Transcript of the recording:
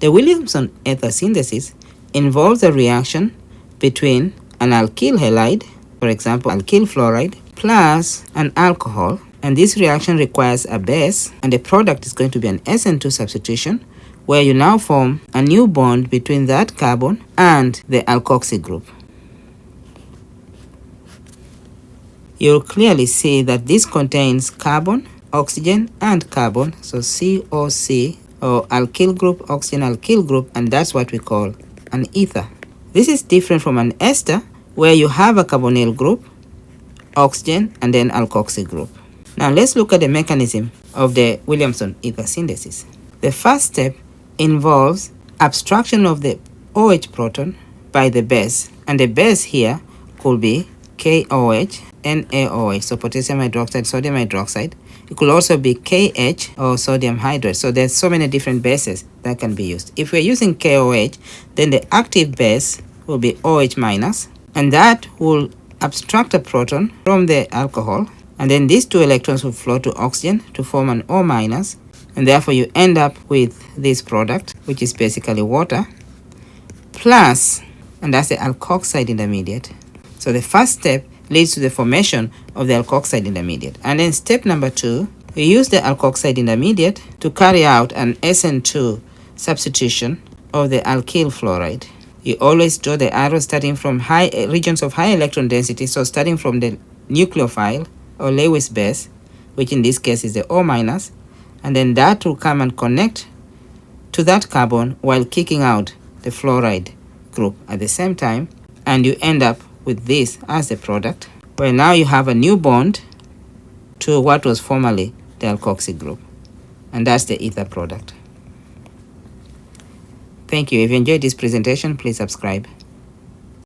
The Williamson Ether Synthesis involves a reaction between an alkyl halide, for example alkyl fluoride, plus an alcohol, and this reaction requires a base, and the product is going to be an SN2 substitution, where you now form a new bond between that carbon and the alkoxy group. You'll clearly see that this contains carbon, oxygen, and carbon, so COC, or alkyl group, oxygen alkyl group, and that's what we call an ether. This is different from an ester, where you have a carbonyl group, oxygen, and then alkoxy group. Now let's look at the mechanism of the Williamson ether synthesis. The first step involves abstraction of the OH proton by the base, and the base here could be KOH, NaOH, so potassium hydroxide, sodium hydroxide. It could also be KH or sodium hydride. So there's so many different bases that can be used. If we're using KOH, then the active base will be OH minus, and that will abstract a proton from the alcohol, and then these two electrons will flow to oxygen to form an O minus, and therefore you end up with this product, which is basically water, plus, and that's the alkoxide intermediate. So the first step leads to the formation of the alkoxide intermediate. And then step number 2, we use the alkoxide intermediate to carry out an SN2 substitution of the alkyl fluoride. You always draw the arrow starting from high regions of high electron density, so starting from the nucleophile or Lewis base, which in this case is the O minus, and then that will come and connect to that carbon while kicking out the fluoride group at the same time, and you end up with this as the product, where now you have a new bond to what was formerly the alkoxy group, and that's the ether product. Thank you. If you enjoyed this presentation, please subscribe.